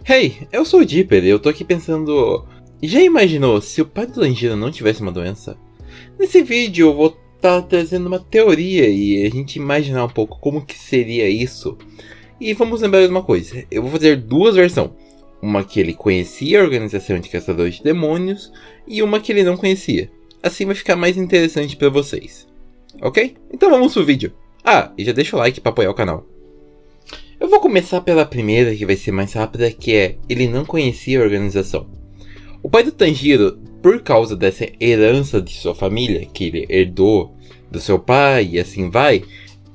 Hey, eu sou o Dipper e eu tô aqui pensando... Já imaginou se o pai do Tanjiro não tivesse uma doença? Nesse vídeo eu vou estar trazendo uma teoria e a gente imaginar um pouco como que seria isso. E vamos lembrar de uma coisa, eu vou fazer duas versões. Uma que ele conhecia a organização de caçadores de demônios e uma que ele não conhecia. Assim vai ficar mais interessante pra vocês. Ok? Então vamos pro vídeo. Ah, e já deixa o like pra apoiar o canal. Eu vou começar pela primeira, que vai ser mais rápida, que é ele não conhecia a organização. O pai do Tanjiro, por causa dessa herança de sua família, que ele herdou do seu pai e assim vai,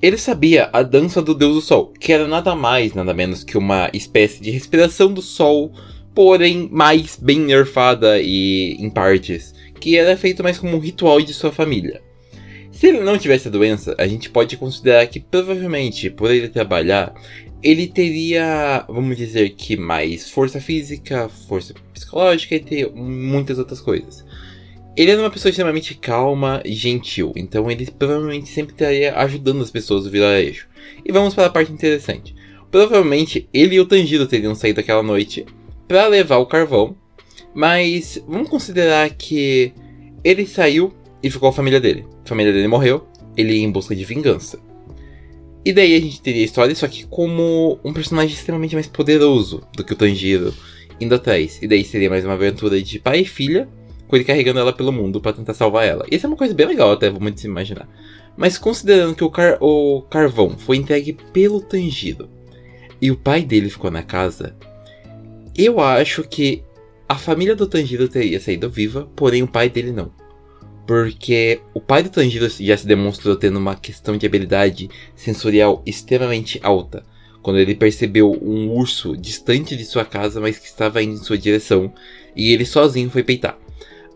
ele sabia a dança do Deus do Sol, que era nada mais, nada menos que uma espécie de respiração do Sol, porém mais bem nerfada e em partes, que era feito mais como um ritual de sua família. Se ele não tivesse a doença, a gente pode considerar que provavelmente, por ele trabalhar, ele teria, vamos dizer que mais força física, força psicológica e ter muitas outras coisas. Ele era uma pessoa extremamente calma e gentil, então ele provavelmente sempre estaria ajudando as pessoas do vilarejo. E vamos para a parte interessante. Provavelmente ele e o Tanjiro teriam saído aquela noite para levar o carvão, mas vamos considerar que ele saiu e ficou a família dele. A família dele morreu, ele ia em busca de vingança. E daí a gente teria a história, só que como um personagem extremamente mais poderoso do que o Tanjiro indo atrás. E daí seria mais uma aventura de pai e filha, com ele carregando ela pelo mundo pra tentar salvar ela. E isso é uma coisa bem legal até, vamos imaginar. Mas considerando que o carvão foi entregue pelo Tanjiro e o pai dele ficou na casa, eu acho que a família do Tanjiro teria saído viva, porém o pai dele não. Porque o pai do Tanjiro já se demonstrou tendo uma questão de habilidade sensorial extremamente alta. Quando ele percebeu um urso distante de sua casa, mas que estava indo em sua direção, e ele sozinho foi peitar.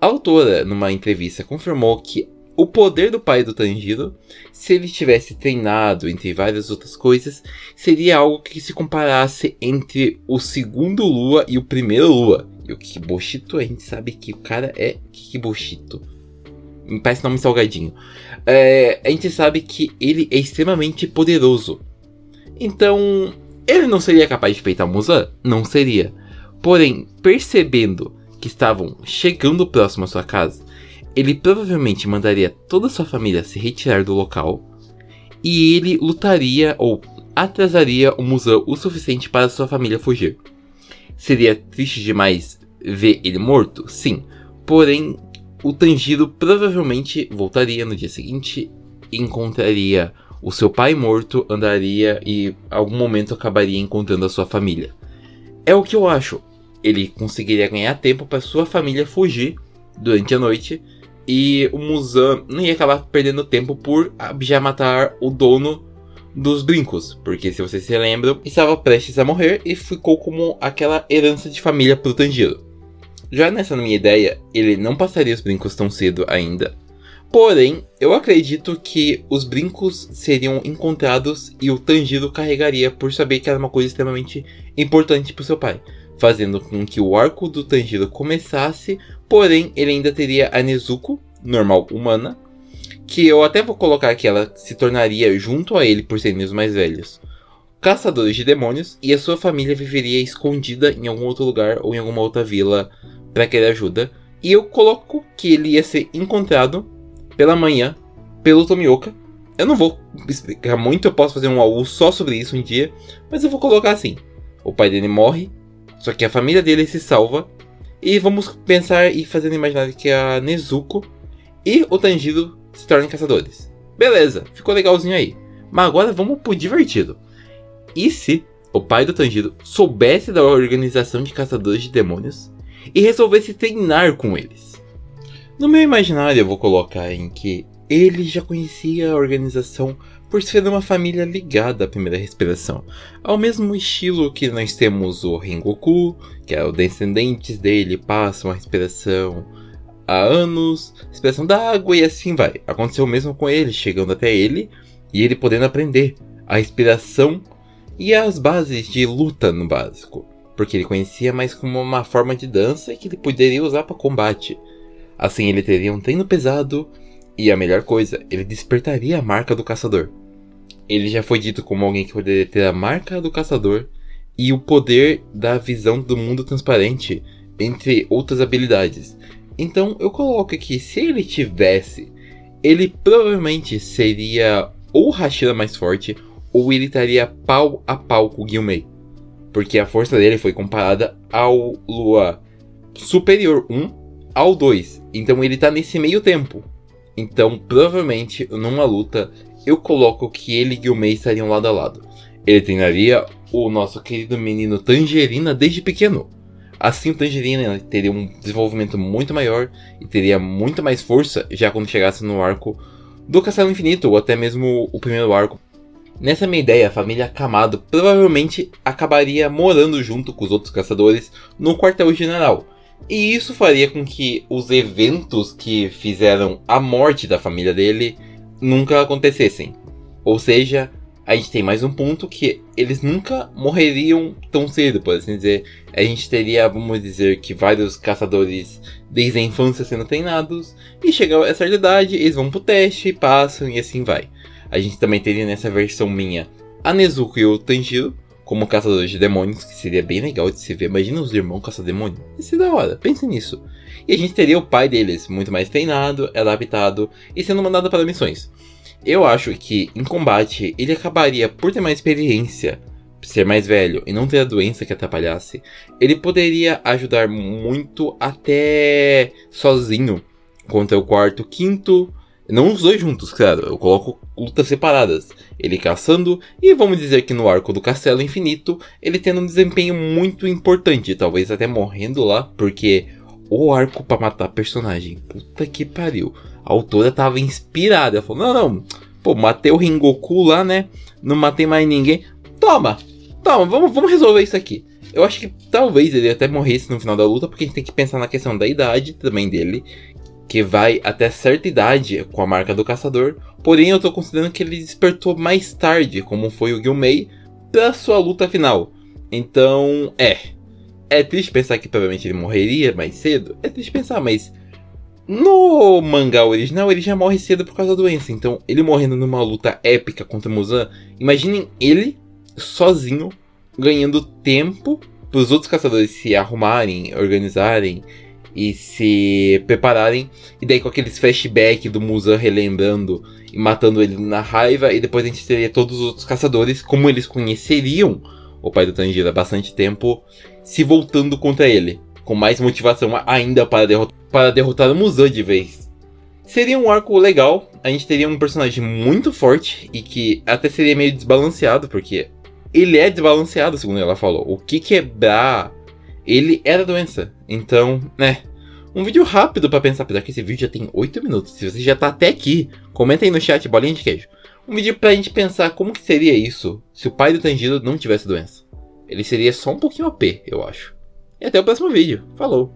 A autora, numa entrevista, confirmou que o poder do pai do Tanjiro, se ele tivesse treinado entre várias outras coisas, seria algo que se comparasse entre o segundo Lua e o primeiro Lua. E o Kikibushito, a gente sabe que o cara é Kikibushito. Parece nome salgadinho. A gente sabe que ele é extremamente poderoso. Então, ele não seria capaz de peitar o Muzan? Não seria. Porém, percebendo que estavam chegando próximo à sua casa, ele provavelmente mandaria toda a sua família se retirar do local. E ele lutaria ou atrasaria o Muzan o suficiente para sua família fugir. Seria triste demais ver ele morto? Sim. Porém, o Tanjiro provavelmente voltaria no dia seguinte, encontraria o seu pai morto, andaria e em algum momento acabaria encontrando a sua família. É o que eu acho. Ele conseguiria ganhar tempo para sua família fugir durante a noite e o Muzan não ia acabar perdendo tempo por já matar o dono dos brincos, porque se vocês se lembram, estava prestes a morrer e ficou como aquela herança de família pro Tanjiro. Já nessa minha ideia, ele não passaria os brincos tão cedo ainda. Porém, eu acredito que os brincos seriam encontrados e o Tanjiro carregaria por saber que era uma coisa extremamente importante para o seu pai. Fazendo com que o arco do Tanjiro começasse, porém ele ainda teria a Nezuko, normal humana, que eu até vou colocar que ela se tornaria junto a ele por serem os mais velhos caçadores de demônios, e a sua família viveria escondida em algum outro lugar ou em alguma outra vila para querer ajuda. E eu coloco que ele ia ser encontrado pela manhã pelo Tomioka. Eu não vou explicar muito, eu posso fazer um AU só sobre isso um dia, mas eu vou colocar assim: o pai dele morre, só que a família dele se salva, e vamos pensar e fazer imaginar que a Nezuko e o Tanjiro se tornem caçadores. Beleza, ficou legalzinho aí. Mas agora vamos pro divertido. E se o pai do Tanjiro soubesse da organização de caçadores de demônios e resolvesse treinar com eles? No meu imaginário eu vou colocar em que ele já conhecia a organização por ser uma família ligada à primeira respiração, ao mesmo estilo que nós temos o Rengoku, que é os descendentes dele passam a respiração há anos, respiração da água e assim vai. Aconteceu o mesmo com ele, chegando até ele e ele podendo aprender a respiração e as bases de luta no básico, porque ele conhecia mais como uma forma de dança que ele poderia usar para combate. Assim ele teria um treino pesado e a melhor coisa, ele despertaria a marca do caçador. Ele já foi dito como alguém que poderia ter a marca do caçador e o poder da visão do mundo transparente, entre outras habilidades. Então eu coloco que se ele tivesse, ele provavelmente seria ou o Hashira mais forte, ou ele estaria pau a pau com o Gyumei. Porque a força dele foi comparada ao Lua Superior 1 ao 2. Então ele tá nesse meio tempo. Então provavelmente numa luta eu coloco que ele e Gyumei estariam lado a lado. Ele treinaria o nosso querido menino Tangerina desde pequeno. Assim o Tangerina teria um desenvolvimento muito maior e teria muito mais força já quando chegasse no arco do Castelo Infinito, ou até mesmo o primeiro arco. Nessa minha ideia, a família Kamado provavelmente acabaria morando junto com os outros caçadores no quartel-general. E isso faria com que os eventos que fizeram a morte da família dele nunca acontecessem. Ou seja, a gente tem mais um ponto que eles nunca morreriam tão cedo, por assim dizer. A gente teria, vamos dizer, que vários caçadores desde a infância sendo treinados, e chega a certa idade, eles vão pro teste, passam e assim vai. A gente também teria nessa versão minha a Nezuko e o Tanjiro como caçadores de demônios, que seria bem legal de se ver. Imagina os irmãos caçar demônio, isso é da hora, pense nisso. E a gente teria o pai deles muito mais treinado, adaptado e sendo mandado para missões. Eu acho que em combate ele acabaria por ter mais experiência, ser mais velho e não ter a doença que atrapalhasse. Ele poderia ajudar muito até sozinho contra o quarto, quinto. Não os dois juntos, claro, eu coloco lutas separadas. Ele caçando e vamos dizer que no arco do Castelo Infinito ele tendo um desempenho muito importante, talvez até morrendo lá, porque o arco pra matar personagem, puta que pariu. A autora tava inspirada, ela falou, não, pô, matei o Rengoku lá, né, não matei mais ninguém. Toma, vamos resolver isso aqui. Eu acho que talvez ele até morresse no final da luta, porque a gente tem que pensar na questão da idade também dele, que vai até certa idade com a marca do caçador. Porém eu tô considerando que ele despertou mais tarde, como foi o Gyumei, pra sua luta final. Então, é triste pensar que provavelmente ele morreria mais cedo. É triste pensar, mas no mangá original ele já morre cedo por causa da doença. Então ele morrendo numa luta épica contra Muzan, imaginem ele sozinho ganhando tempo para os outros caçadores se arrumarem, organizarem e se prepararem, e daí com aqueles flashbacks do Muzan relembrando e matando ele na raiva, e depois a gente teria todos os outros caçadores, como eles conheceriam o pai do Tanjiro há bastante tempo, se voltando contra ele, com mais motivação ainda para derrotar o Muzan de vez. Seria um arco legal, a gente teria um personagem muito forte, e que até seria meio desbalanceado, porque ele é desbalanceado, segundo ela falou. O que quebrar ele era a doença. Então, um vídeo rápido pra pensar, apesar que esse vídeo já tem 8 minutos. Se você já tá até aqui, comenta aí no chat, bolinha de queijo. Um vídeo pra gente pensar como que seria isso se o pai do Tanjiro não tivesse doença. Ele seria só um pouquinho OP, eu acho. E até o próximo vídeo. Falou!